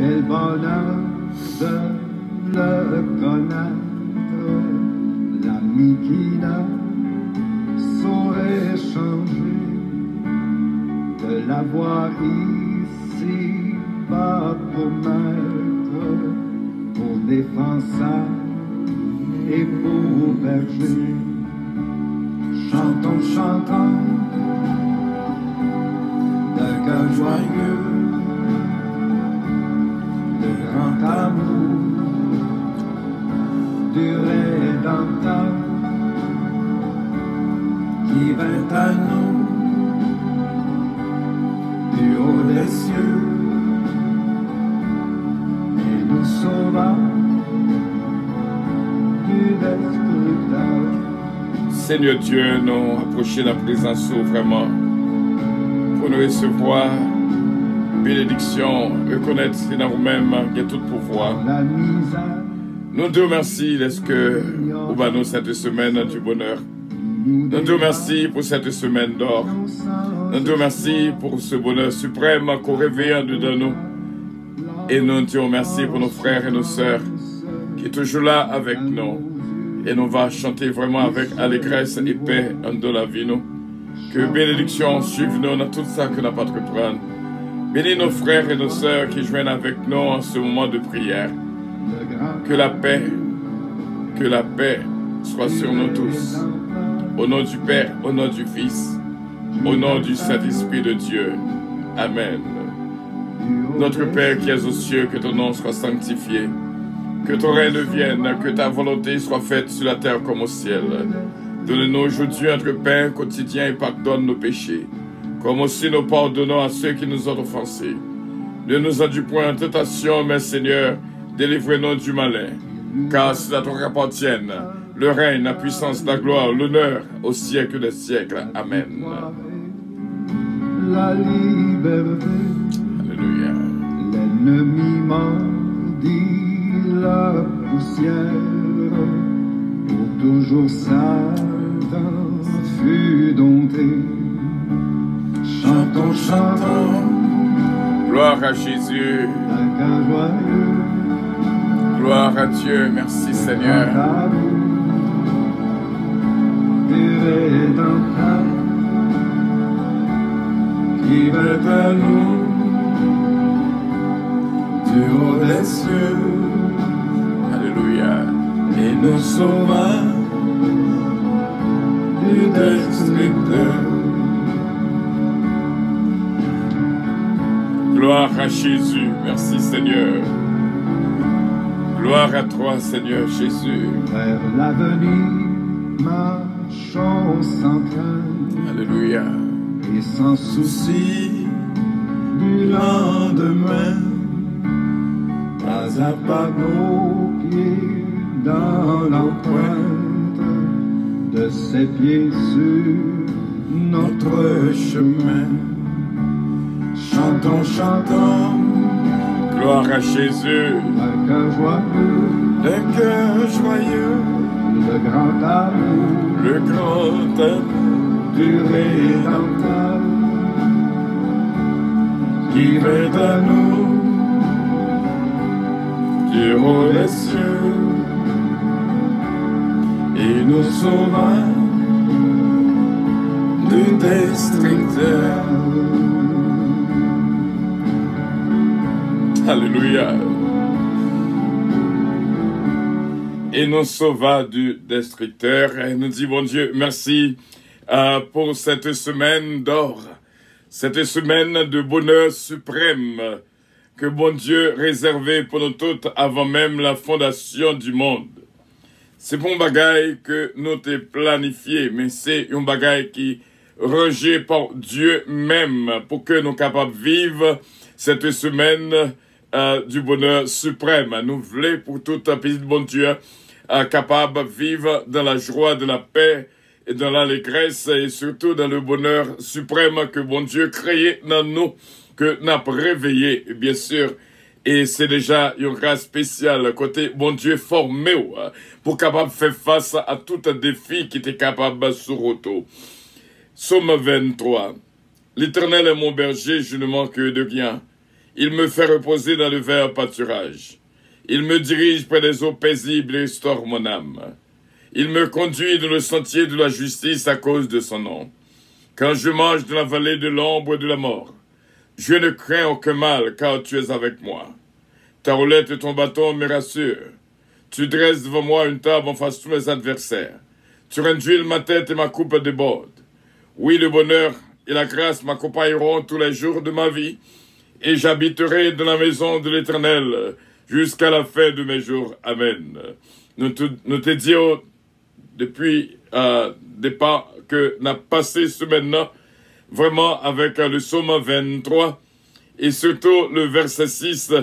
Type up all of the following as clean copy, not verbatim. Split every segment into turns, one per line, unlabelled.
Quel bonheur de le connaître, l'ami qui ne saurait changer, de l'avoir ici pas pour maître, pour défenseur et pour berger. Chantons, chantons, d'un cœur joyeux, de grand amour du Rédempteur qui vint à nous du haut des cieux et nous sauva du destructeur.
Seigneur Dieu, nous approchons la présence vraiment pour nous recevoir bénédiction, reconnaître dans vous-même qu'il y a tout pouvoir. Nous te remercions est-ce que vous nous cette semaine du bonheur. Nous te remercions pour cette semaine d'or. Nous te remercions pour ce bonheur suprême qu'on réveille en dedans nous. Et nous te remercions pour nos frères et nos sœurs qui sont toujours là avec nous. Et nous va chanter vraiment avec allégresse et paix dans la vie nous. Que bénédiction suive nous dans tout ça que nous pas reprendre. Bénis nos frères et nos sœurs qui joignent avec nous en ce moment de prière. Que la paix soit sur nous tous. Au nom du Père, au nom du Fils, au nom du Saint-Esprit de Dieu. Amen. Notre Père qui es aux cieux, que ton nom soit sanctifié. Que ton règne vienne, que ta volonté soit faite sur la terre comme au ciel. Donne-nous aujourd'hui notre pain quotidien et pardonne nos péchés, comme aussi nous pardonnons à ceux qui nous ont offensés. Ne nous induis point en tentation, mais Seigneur, délivre-nous du malin. Car c'est à toi qu'appartiennent le règne, la puissance, la gloire, l'honneur, au siècle des siècles. Amen.
La liberté.
Alléluia.
L'ennemi mordit la poussière, pour toujours Satan fut dompté. Chantons, chantons,
gloire à Jésus,
d'un cœur joyeux,
gloire à Dieu, merci Seigneur.
Du Rédempteur qui vint à nous du haut des cieux.
Alléluia.
Et nous sauva du destructeur.
Gloire à Jésus, merci Seigneur. Gloire à toi Seigneur Jésus.
Vers l'avenir, marchons sans crainte.
Alléluia.
Et sans souci du lendemain. Pas à pas nos pieds dans l'empreinte de ses pieds sur notre chemin. Chantons, chantons,
gloire à Jésus,
un cœur joyeux, le grand amour du Rédempteur qui vint à nous du haut des cieux et nous sauva du destructeur.
Alléluia. Et nous sauva du destructeur. Et nous dit, bon Dieu, merci pour cette semaine d'or, cette semaine de bonheur suprême que bon Dieu réservé pour nous toutes avant même la fondation du monde. C'est pour un bagaille que nous t'ai planifié, mais c'est un bagaille qui rangé par Dieu même pour que nous capables de vivre cette semaine du bonheur suprême. Nous voulons pour tout un pays de bon Dieu capable de vivre dans la joie, de la paix et dans l'allégresse et surtout dans le bonheur suprême que bon Dieu créé dans nous, que nous avons réveillé, bien sûr. Et c'est déjà une grâce spéciale côté bon Dieu formé pour capable de faire face à tout un défi qui était capable de sur auto. Psaume 23. L'Éternel est mon berger, je ne manque de rien. Il me fait reposer dans le vert pâturage. Il me dirige près des eaux paisibles et restaure mon âme. Il me conduit dans le sentier de la justice à cause de son nom. Quand je marche dans la vallée de l'ombre de la mort, je ne crains aucun mal, car tu es avec moi. Ta roulette et ton bâton me rassurent. Tu dresses devant moi une table en face de tous mes adversaires. Tu réduis ma tête et ma coupe déborde. Oui, le bonheur et la grâce m'accompagneront tous les jours de ma vie, et j'habiterai dans la maison de l'Éternel jusqu'à la fin de mes jours. Amen. Nous te disons depuis départ que nous avons passé ce maintenant vraiment avec le psaume 23 et surtout le verset 6.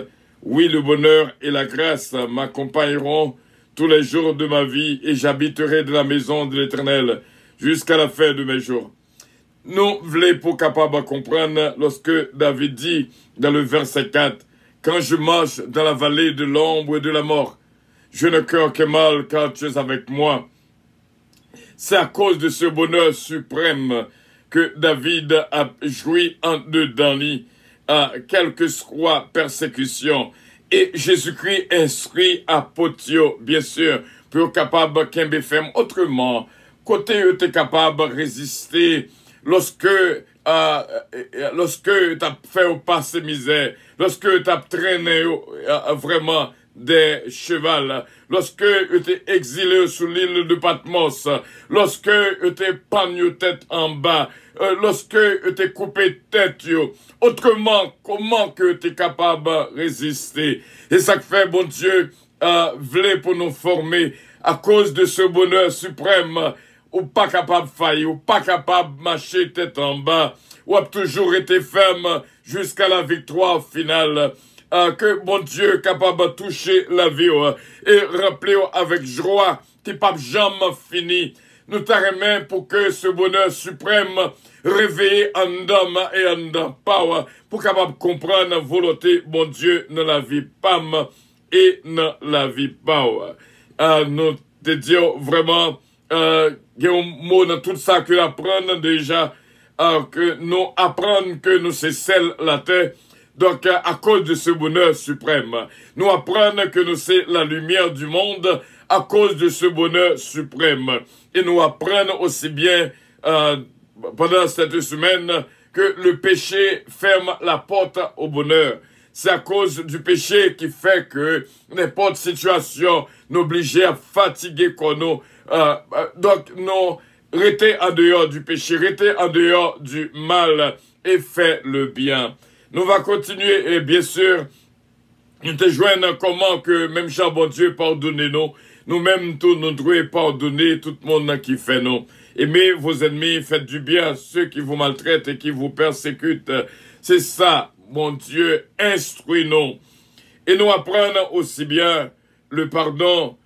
Oui, le bonheur et la grâce m'accompagneront tous les jours de ma vie et j'habiterai dans la maison de l'Éternel jusqu'à la fin de mes jours. Nous voulons pour capable de comprendre lorsque David dit dans le verset 4, « Quand je marche dans la vallée de l'ombre et de la mort, je ne crains aucun mal car tu es avec moi. » C'est à cause de ce bonheur suprême que David a joui en dedans lui, quelle que soit persécution. Et Jésus-Christ instruit à Potio, bien sûr, pour capable qu'un faire autrement. Côté tu es capable de résister lorsque t'as fait au passé misère, lorsque t'as traîné vraiment des chevals, lorsque t'es exilé sous l'île de Patmos, lorsque t'es pagné tête en bas, lorsque t'es coupé tête, autrement, comment que t'es capable de résister? Et ça fait, bon Dieu, voulait pour nous former à cause de ce bonheur suprême, ou pas capable de faillir, ou pas capable de marcher tête en bas, ou a toujours été ferme jusqu'à la victoire finale. Que bon Dieu est capable de toucher la vie et rappeler avec joie qui pas jamais fini. Nous t'arrêtons pour que ce bonheur suprême réveille en homme et en power pour capable comprendre la volonté bon Dieu dans la vie pam et dans la vie power. Nous te disons vraiment il y a un mot dans tout ça que apprendre déjà que nous apprendre que nous c'est celle la terre. Donc, à cause de ce bonheur suprême, nous apprenons que nous sommes la lumière du monde à cause de ce bonheur suprême. Et nous apprenons aussi bien pendant cette semaine que le péché ferme la porte au bonheur. C'est à cause du péché qui fait que n'importe situation nous oblige à fatiguer qu'on nous. Donc, nous restez en dehors du péché, restez en dehors du mal et faites le bien. Nous allons continuer et bien sûr, nous te joignons comment que même Jean bon Dieu pardonnez-nous. Nous-mêmes tous nous devons pardonner tout le monde qui fait nous. Aimez vos ennemis, faites du bien à ceux qui vous maltraitent et qui vous persécutent. C'est ça, mon Dieu, instruis-nous. Et nous apprenons aussi bien le pardon,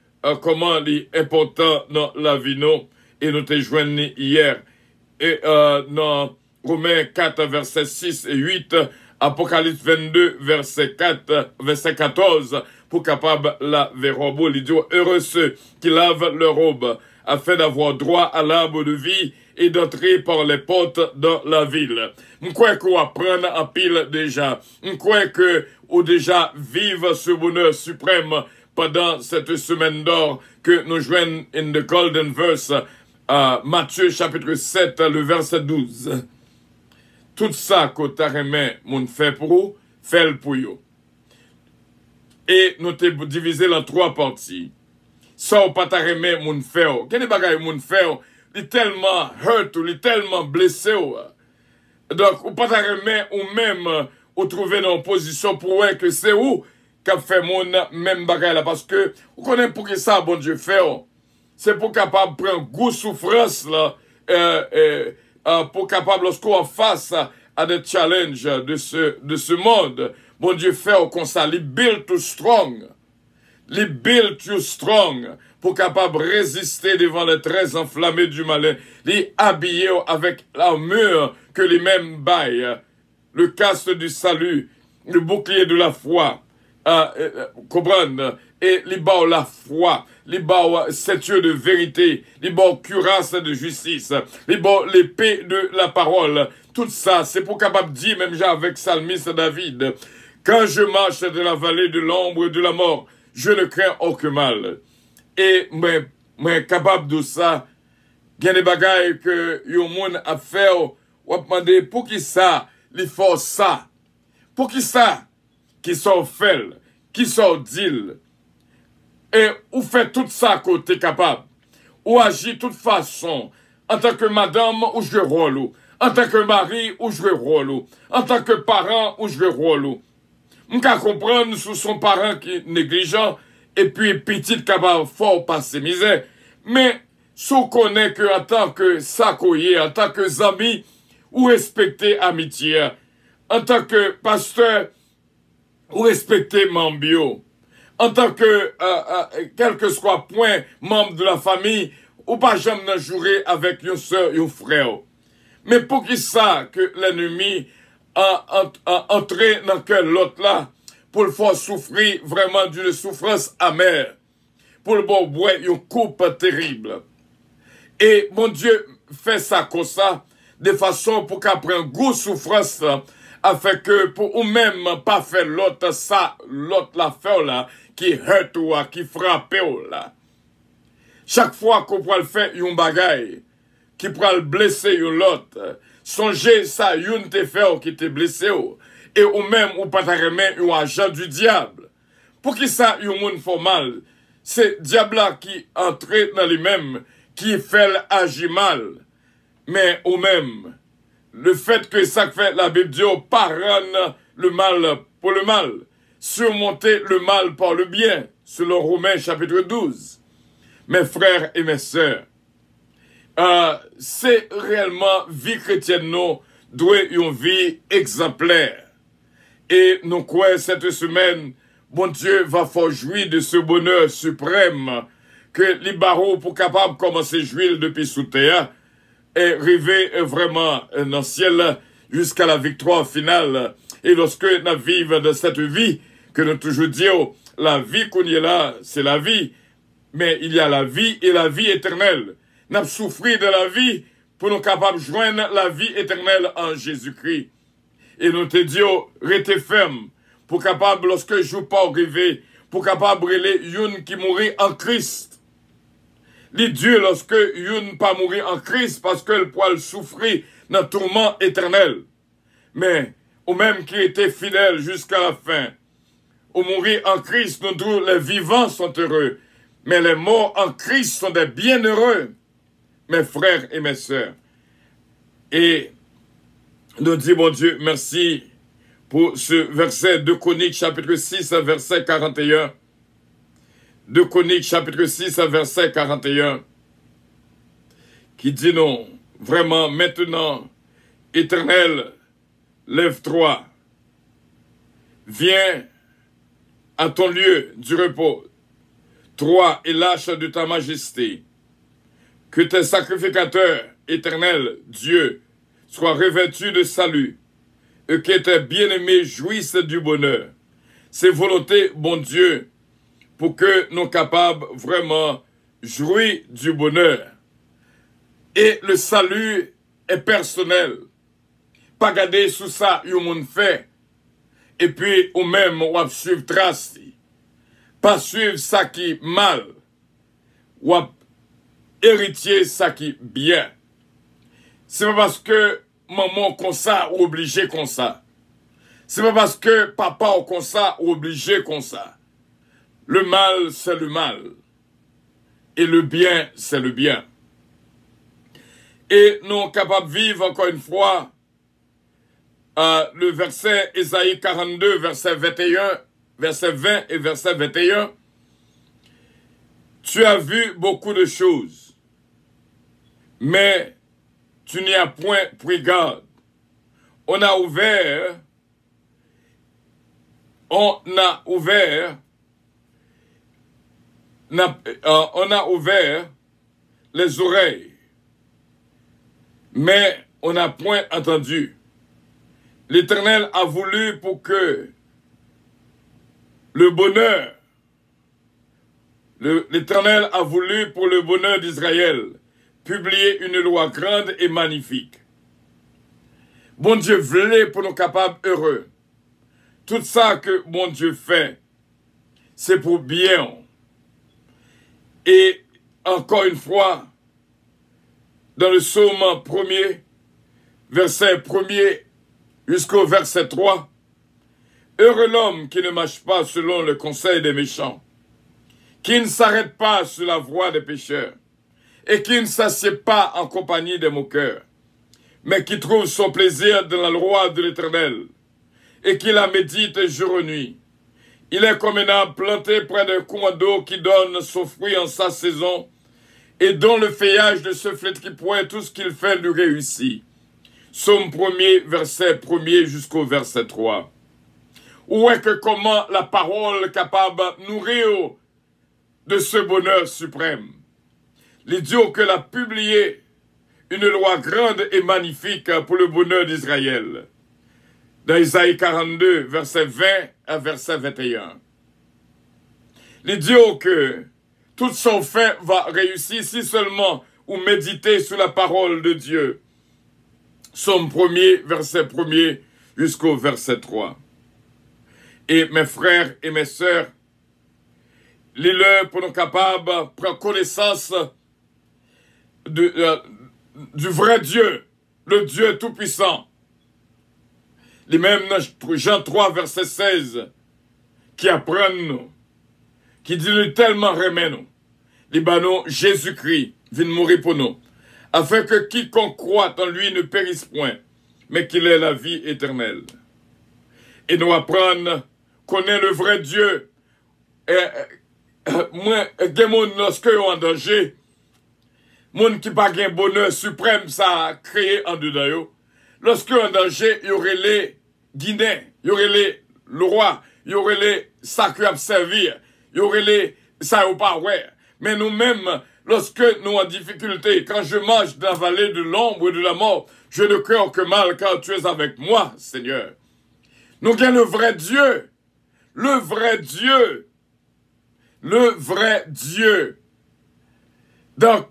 comment il est important dans la vie nous. Et nous te joignons hier. Et dans Romains 4, versets 6 et 8, Apocalypse 22, verset 14, pour capable la robe. Il dit, heureux ceux qui lavent leur robe, afin d'avoir droit à l'arbre de vie et d'entrer par les portes dans la ville. Je crois qu'on apprend en pile déjà. Je crois que ou déjà vive ce bonheur suprême pendant cette semaine d'or que nous joignons in the golden verse, Matthieu chapitre 7, le verset 12. Tout ça que tu as remis, mon fait pour vous, fait pour vous. Et nous t'avons divisé en 3 parties. Ça ou pas ta remis, mon fait. Quel bagay mon fait? Il est tellement hurt, il est tellement blessé. Donc, ou pas ta remis, ou même, ou trouver dans une position pour voir que c'est où qu'a fait mon même bagay là. Parce que, vous connaissez pour que ça, bon Dieu, fait. C'est pour capable prendre goût souffrance là. Pour capable, lorsqu'on face à des challenges de ce monde, bon Dieu fait comme ça, il build too strong. Il build too strong pour capable résister devant les traits enflammés du malin. Il habillé avec l'armure que les mêmes baillent, le casque du salut, le bouclier de la foi, comprendre, et les bas la foi, les bas cette yeux de vérité, les bas cuirasse de justice, les bas l'épée de la parole. Tout ça, c'est pour capable dire, même j'ai avec Psalmiste David, Quand je marche dans la vallée de l'ombre de la mort, je ne crains aucun mal. Et moi capable de ça, il y a des bagailles que yon moun a fait, ou a demandé pour qui ça, il faut ça. Pour qui ça, qui sont fait, qui sont dit. Et ou fait tout ça côté capable. Ou agit de toute façon, en tant que madame, ou je rôle. En tant que mari, ou je rôle. En tant que parent, ou je rôle. On peut comprendre sous son parent qui est négligent, et puis petit capable fort passer misère. Mais, si on connaît que en tant que sacoyer, en tant que ami, ou respecter amitié, en tant que pasteur, ou respecter membio, en tant que, quel que soit point, membre de la famille, ou pas jamais jouer avec une soeur, un frère. Mais pour qui ça que l'ennemi a entré dans quel l'autre là, pour le faire souffrir vraiment d'une souffrance amère, pour le bon boire une coupe terrible. Et mon Dieu fait ça comme ça, de façon pour qu'après un goût souffrance, afin que pour ou même pas faire l'autre ça, l'autre la faire là, qui hurt ou qui frappe ou là. Chaque fois qu'on peut le faire une bagaille, qui peut le blesser ou l'autre, songez ça, une te fait qui te blessé ou, et ou même ou pas ta remettre un agent du diable. Pour qui ça, un monde fait mal, c'est diable là qui entre dans lui-même, qui fait agir mal. Mais ou même, le fait que ça fait la Bible dit, pas rendre le mal pour le mal, surmonter le mal par le bien, selon Romains chapitre 12. Mes frères et mes sœurs, c'est réellement vie chrétienne, nous, doit une vie exemplaire. Et nous croyons cette semaine, bon Dieu va faire jouir de ce bonheur suprême que les barreaux pour capable commencer à jouir depuis sous terre et arriver vraiment dans le ciel jusqu'à la victoire finale. Et lorsque nous vivons de cette vie, que nous toujours disons, la vie qu'on y est là, c'est la vie, mais il y a la vie et la vie éternelle. Nous avons souffert de la vie pour nous capables de joindre la vie éternelle en Jésus-Christ. Et nous te disons, restez ferme, pour capable, lorsque je ne pas arriver, pour capable de brûler une qui mourit en Christ. Les dieux, lorsque une pas mourir en Christ, parce qu'elle pourra souffrir dans le tourment éternel. Mais, ou même qui était fidèle jusqu'à la fin, ou mourir en Christ, nous tous les vivants sont heureux, mais les morts en Christ sont des bienheureux, mes frères et mes sœurs. Et nous disons, mon Dieu, merci pour ce verset de Chroniques, chapitre 6, verset 41. De Chroniques, chapitre 6, verset 41, qui dit non, vraiment, maintenant, Éternel, lève-toi, viens à ton lieu du repos, toi et lâche de ta majesté, que tes sacrificateurs, éternel Dieu, soient revêtus de salut, et que tes bien-aimés jouissent du bonheur. C'est volonté, bon Dieu, pour que nous capables vraiment jouir du bonheur. Et le salut est personnel. Pas garder sous ça, yon moun fait. Et puis, ou même, ou ap suivre trace. Pas suivre ça qui mal. Ou ap héritier ça qui bien. C'est pas parce que maman comme ça ou obligé comme ça. C'est pas parce que papa ou comme ça ou obligé comme ça. Le mal, c'est le mal. Et le bien, c'est le bien. Et nous sommes capables de vivre encore une fois le verset Ésaïe 42, verset 21, verset 20 et verset 21. Tu as vu beaucoup de choses, mais tu n'y as point pris garde. On a ouvert les oreilles, mais on n'a point entendu. L'Éternel a voulu pour que le bonheur, l'Éternel a voulu pour le bonheur d'Israël publier une loi grande et magnifique. Bon Dieu voulait pour nous capables heureux. tout ça que mon Dieu fait, c'est pour bien. Et encore une fois, dans le psaume 1er, verset 1er jusqu'au verset 3, heureux l'homme qui ne marche pas selon le conseil des méchants, qui ne s'arrête pas sur la voie des pécheurs, et qui ne s'assied pas en compagnie des moqueurs, mais qui trouve son plaisir dans la loi de l'Éternel, et qui la médite jour et nuit. Il est comme un arbre planté près d'un courant d'eau qui donne son fruit en sa saison, et dont le feuillage ne se flétrit point, tout ce qu'il fait lui réussit. Psaume 1er, verset 1er jusqu'au verset 3. Où est que comment la parole capable de nourrir de ce bonheur suprême? L'Idiot que l'a publié une loi grande et magnifique pour le bonheur d'Israël. Dans Isaïe 42, verset 20 à verset 21. L'idiot que tout son fait va réussir si seulement ou méditer sur la parole de Dieu. Psaume 1er, verset 1er jusqu'au verset 3. Et mes frères et mes sœurs, lis-le pour nous capables de prendre connaissance du vrai Dieu, le Dieu tout-puissant. Les mêmes Jean 3, verset 16, qui apprennent nous, qui dit nous tellement remet nous, les banons Jésus-Christ vient mourir pour nous, afin que quiconque croit en lui ne périsse point, mais qu'il ait la vie éternelle. Et nous apprendre connaître le vrai Dieu. Moi, des gens lorsque sont en danger, moun qui pas un bonheur suprême, ça a créé en dedans. Lorsque en danger, il y aurait les Guinéens, il y aurait les le roi, il y aurait les ça qui a servir, il y aurait les ça ou pas ouais. Mais nous-mêmes, lorsque nous en difficulté, quand je marche dans la vallée de l'ombre et de la mort, je ne crains que mal car tu es avec moi, Seigneur. Nous avons le vrai Dieu, le vrai Dieu, le vrai Dieu. Donc,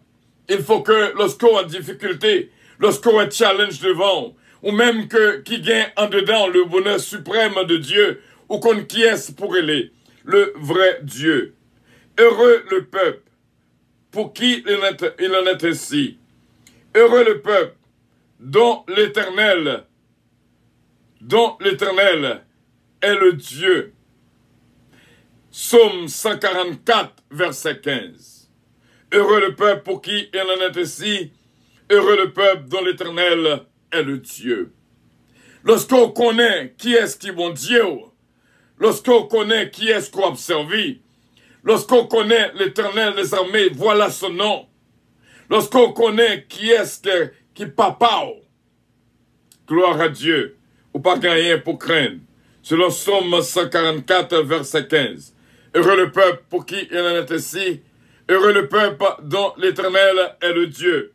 il faut que lorsqu'on a difficulté, lorsqu'on a challenge devant, ou même que qui gagne en dedans le bonheur suprême de Dieu, ou qu'on qui est pour aller, le vrai Dieu. Heureux le peuple, pour qui il en est ainsi. Heureux le peuple, dont l'Éternel est le Dieu. Psaume 144, verset 15. Heureux le peuple pour qui il en est ainsi. Heureux le peuple dont l'Éternel est le Dieu. Lorsqu'on connaît qui est-ce qui est mon Dieu, lorsqu'on connaît qui est-ce qu'on observe, lorsqu'on connaît l'Éternel des armées, voilà son nom. Lorsqu'on connaît qui est-ce qui papa, gloire à Dieu, ou pas rien pour craindre. Selon Psaume 144, verset 15. Heureux le peuple pour qui il en est ainsi. Heureux le peuple dont l'Éternel est le Dieu.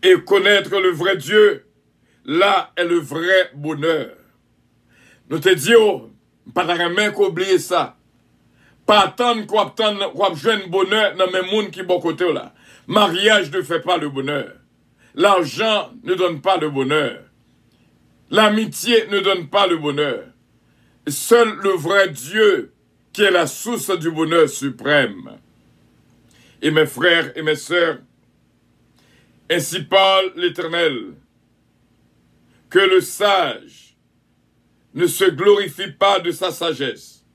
Et connaître le vrai Dieu, là est le vrai bonheur. Nous te disons, pas de qu'oublier ça. Pas attendre qu'on joue bonheur dans les gens qui sont côté là. Mariage ne fait pas le bonheur. L'argent ne donne pas le bonheur. L'amitié ne donne pas le bonheur. Seul le vrai Dieu qui est la source du bonheur suprême. Et mes frères et mes sœurs, ainsi parle l'Éternel, que le sage ne se glorifie pas de sa sagesse,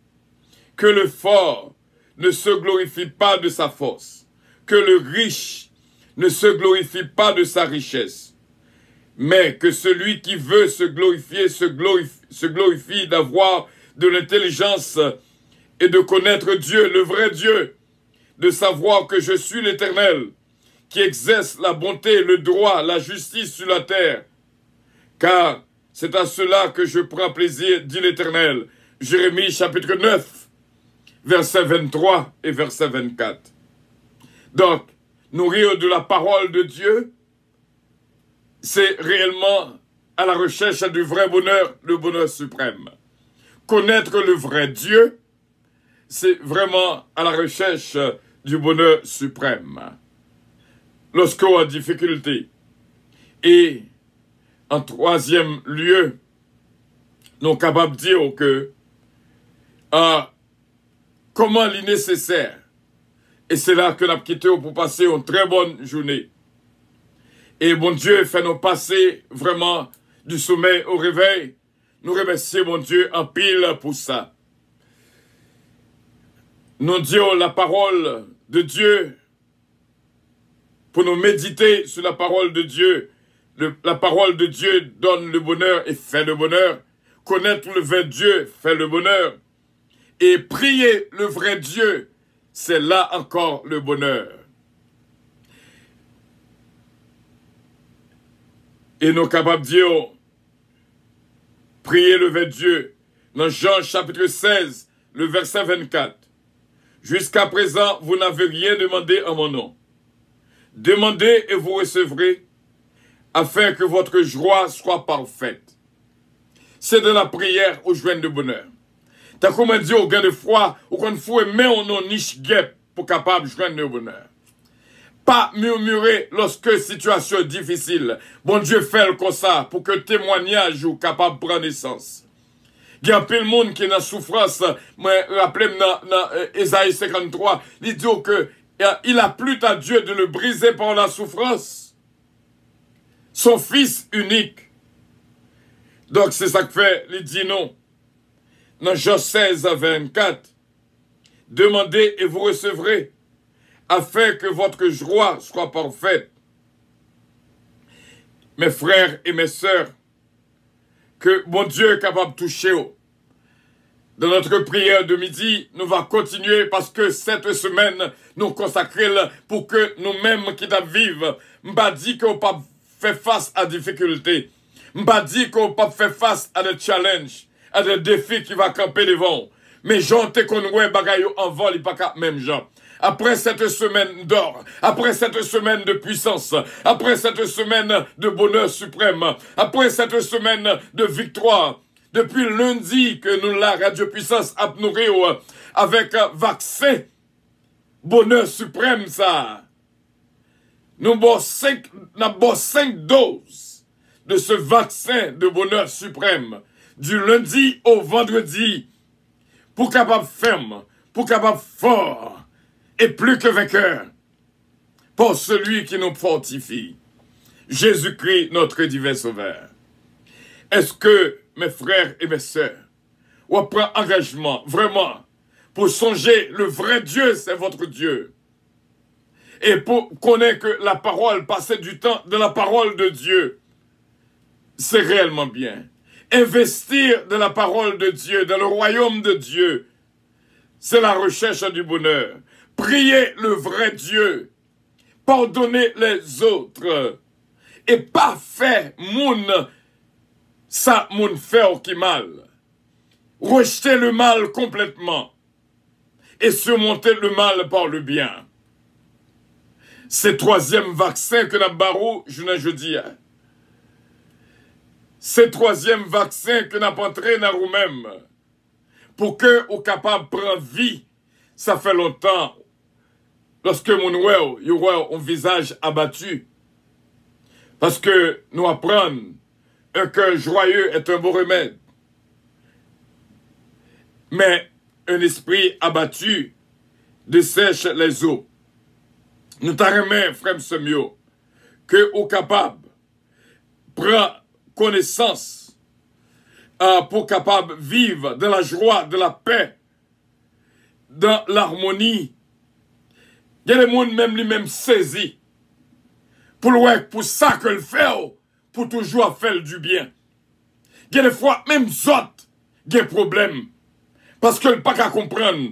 que le fort ne se glorifie pas de sa force, que le riche ne se glorifie pas de sa richesse, mais que celui qui veut se glorifie d'avoir de l'intelligence et de connaître Dieu, le vrai Dieu, de savoir que je suis l'Éternel, qui exerce la bonté, le droit, la justice sur la terre. Car c'est à cela que je prends plaisir, dit l'Éternel. Jérémie chapitre 9, versets 23 et verset 24. Donc, nourrir de la parole de Dieu, c'est réellement à la recherche du vrai bonheur, le bonheur suprême. Connaître le vrai Dieu, c'est vraiment à la recherche du bonheur suprême. Lorsqu'on a difficulté. Et en troisième lieu, nous sommes capables de dire que comment il est nécessaire. Et c'est là que nous avons quitté pour passer une très bonne journée. Et bon Dieu fait nous passer vraiment du sommeil au réveil. Nous remercions mon Dieu en pile pour ça. Nous disons la parole de Dieu pour nous méditer sur la parole de Dieu. La parole de Dieu donne le bonheur et fait le bonheur. Connaître le vrai Dieu fait le bonheur. Et prier le vrai Dieu, c'est là encore le bonheur. Et nous sommes capables de dire, prier le vrai Dieu, dans Jean chapitre 16, le verset 24. Jusqu'à présent, vous n'avez rien demandé en mon nom. Demandez et vous recevrez, afin que votre joie soit parfaite. C'est de la prière au joint de bonheur. T'as comme dit au gars de foi, ou qu'on faut aimer on non niche guêpe pour capable de joindre le bonheur. Pas murmurer lorsque situation est difficile. Bon Dieu fait le comme ça pour que témoignage ou capable de prendre naissance. Il y a plein de monde qui est dans souffrance. Moi, rappelez-moi dans Ésaïe 53, il dit que il a plu à Dieu de le briser par la souffrance. Son fils unique. Donc c'est ça que fait, il dit non. Dans Jean 16, 24, demandez et vous recevrez, afin que votre joie soit parfaite. Mes frères et mes sœurs, que mon Dieu est capable de toucher. Dans notre prière de midi, nous allons continuer parce que cette semaine, nous consacrons pour que nous-mêmes qui vivons, m'pas dit qu'on peut faire face à des difficultés, m'pas dit qu'on peut faire face à des challenges, à des défis qui vont camper devant. Mais gens te connaissent bagaille en vol, il pas qu'à même gens. Après cette semaine d'or, après cette semaine de puissance, après cette semaine de bonheur suprême, après cette semaine de victoire, depuis lundi que nous la Radio Puissance a nourri avec vaccin, bonheur suprême ça. Nous avons 5 doses de ce vaccin de bonheur suprême, du lundi au vendredi, pour capable ferme, pour capable fort, et plus que vainqueur, pour celui qui nous fortifie, Jésus-Christ, notre divin sauveur. Est-ce que, mes frères et mes sœurs, on prend engagement, vraiment, pour songer le vrai Dieu, c'est votre Dieu, et pour connaître que la parole, passer du temps de la parole de Dieu, c'est réellement bien. Investir de la parole de Dieu, dans le royaume de Dieu, c'est la recherche du bonheur. Prier le vrai Dieu, pardonner les autres, et pas faire ça moun fait qui mal. Rejeter le mal complètement, et surmonter le mal par le bien. C'est le troisième vaccin que nous avons jeudi. C'est le troisième vaccin que nous avons entré dans nous-mêmes. Pour que nous soyons capables de prendre vie. Ça fait longtemps. Lorsque mon un visage abattu. Parce que nous apprenons un cœur joyeux est un beau remède. Mais un esprit abattu dessèche les eaux. Nous t'arrêtons, frère Semio, que nous capables de prendre connaissance pour capable vivre dans la joie, de la paix, dans l'harmonie. Il y a des gens même lui-même saisis pour ça que le fait, pour toujours faire du bien. Il y a des fois, même autres, il y a des problèmes. Parce que le pas qu'à comprendre.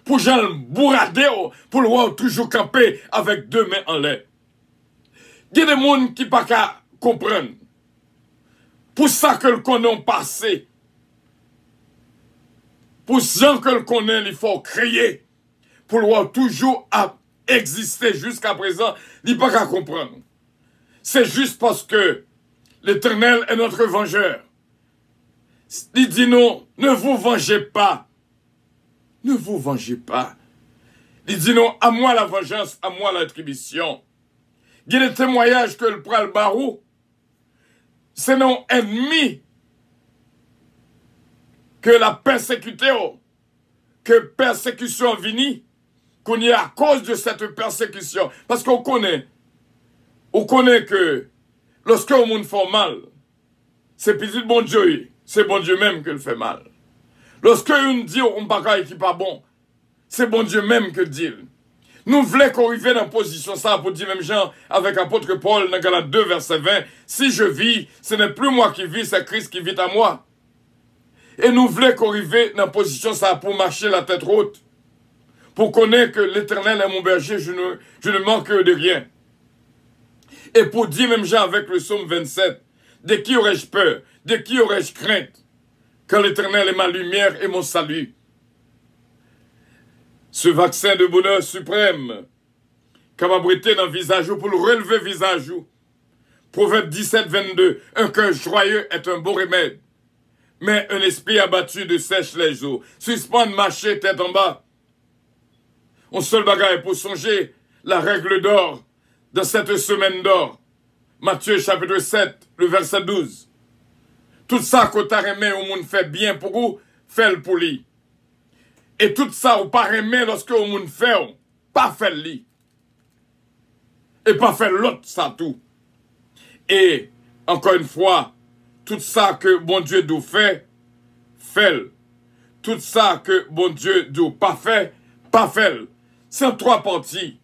Pour Jean bourrader, pour le voir toujours camper avec 2 mains en l'air. Il y a des gens qui pas qu'à comprendre. Pour ça que le connaît passé. Pour ça que le connaît, il faut créer. Pour le voir toujours exister jusqu'à présent, il pas qu'à comprendre. C'est juste parce que l'Éternel est notre vengeur. Il dit non, ne vous vengez pas. Ne vous vengez pas. Il dit non, à moi la vengeance, à moi l'attribution. Il y a des témoignages que le pral barou, c'est non ennemi que la persécution, que persécution vini, qu'on y est à cause de cette persécution. Parce qu'on connaît que lorsque le monde fait mal, c'est petit bon Dieu, c'est bon Dieu même qui le fait mal. Lorsque on dit on bagaille qui pas bon, c'est bon Dieu même qui le dit. Nous voulons qu'on arrive dans la position ça pour dire même Jean avec l'apôtre Paul dans Galates 2 verset 20, si je vis, ce n'est plus moi qui vis, c'est Christ qui vit à moi. Et nous voulons qu'on arrive dans la position ça pour marcher la tête haute, pour connaître que l'Éternel est mon berger, je ne manque de rien. Et pour dire même Jean avec le psaume 27, de qui aurais-je peur, de qui aurais-je crainte, quand l'Éternel est ma lumière et mon salut. Ce vaccin de bonheur suprême, capable dans le visage pour le relever visage. Proverbe 17, 22, un cœur joyeux est un beau remède, mais un esprit abattu dessèche les eaux. Suspendre, marcher tête en bas. On seul bagaille pour songer la règle d'or dans cette semaine d'or. Matthieu chapitre 7, le verset 12. Tout ça qu'on t'a remis au monde fait bien pour vous, fait-le pour lui. Et tout ça, ou pas remet lorsque au monde fait, pas fait lui. Et pas fait l'autre, ça tout. Et, encore une fois, tout ça que bon Dieu doit faire, fait-le. Tout ça que bon Dieu doit pas faire, pas fait-le. C'est trois parties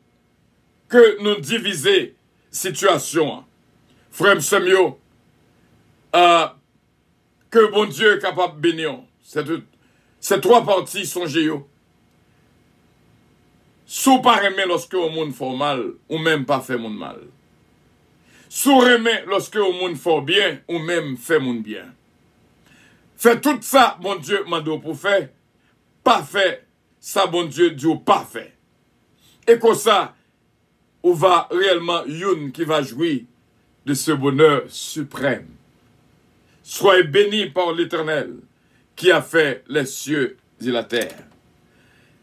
que nous divisons situation. Frère Semio, que bon Dieu est capable de bénir. Ces trois parties sont géo. Sous pas remet lorsque au monde fait mal, ou même pas fait mon mal. Sous remet lorsque au monde fait bien, ou même fait mon bien. Fait tout ça, bon Dieu m'a dit pour faire, pas fait, ça bon Dieu dit pas fait. Et comme ça, on va réellement youn qui va jouir de ce bonheur suprême. Soyez bénis par l'Éternel qui a fait les cieux et la terre.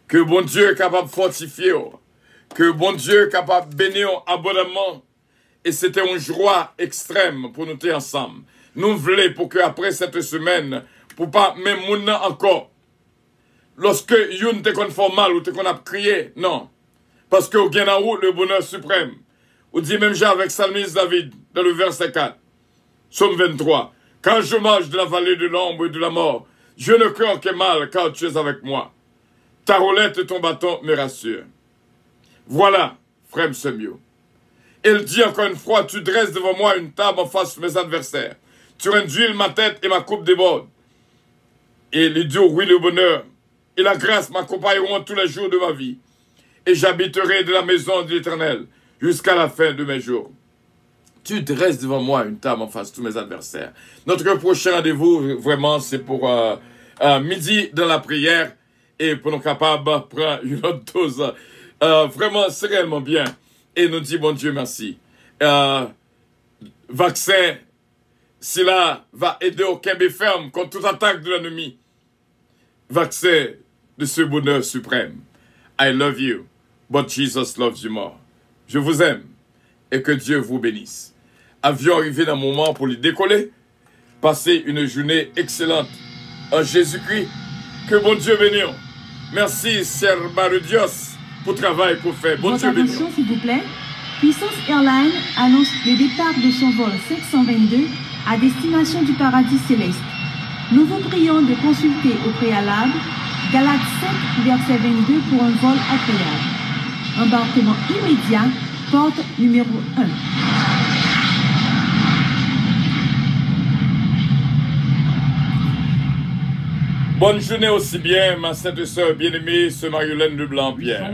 Que bon Dieu est capable de fortifier, que bon Dieu est capable de bénir abondamment. Et c'était une joie extrême pour nous tous ensemble. Nous voulons pour que après cette semaine, pour pas même moun encore, lorsque youn te conforme mal ou te qu'on a crié, non. Parce que au Guénaou, le bonheur suprême. On dit même Jean avec Psalmiste David, dans le verset 4, Psaume 23. Quand je marche de la vallée de l'ombre et de la mort, je ne crains que mal, car tu es avec moi. Ta roulette et ton bâton me rassurent. Voilà, frère Semio. Il dit encore une fois, tu dresses devant moi une table en face de mes adversaires. Tu réduis ma tête et ma coupe déborde. Et il dit, oui, le bonheur et la grâce m'accompagneront tous les jours de ma vie. Et j'habiterai de la maison de l'Éternel jusqu'à la fin de mes jours. Tu dresses devant moi une table en face de tous mes adversaires. Notre prochain rendez-vous, vraiment, c'est pour midi dans la prière et pour nous capables de prendre une autre dose. Vraiment, c'est réellement bien. Et nous dit, bon Dieu, merci. Vaccin, cela va aider au Québec ferme contre toute attaque de l'ennemi. Vaccin de ce bonheur suprême. I love you, but Jesus loves you more. Je vous aime et que Dieu vous bénisse. Avion arrivé dans le moment pour lui décoller. Passez une journée excellente en Jésus-Christ. Que bon Dieu bénisse. Merci, Serba de Dios, pour le travail qu'on fait. Bon Dieu bénisse.
Attention, s'il vous plaît. Puissance Airlines annonce le départ de son vol 722 à destination du paradis céleste. Nous vous prions de consulter au préalable Galates 7, verset 22 pour un vol agréable. Embarquement immédiat, porte numéro 1.
Bonne journée aussi bien, ma sainte sœur bien-aimée, ce Marie-Hélène de Blanc-Pierre.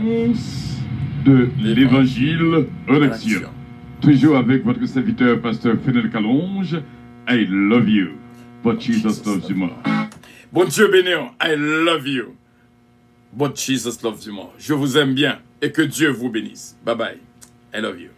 De l'Évangile en action. Toujours avec votre serviteur, pasteur Fenel Calonge. I love you, but Jesus loves you more.
Bon Dieu béni, I love you, but Jesus loves you more. Je vous aime bien et que Dieu vous bénisse. Bye bye, I love you.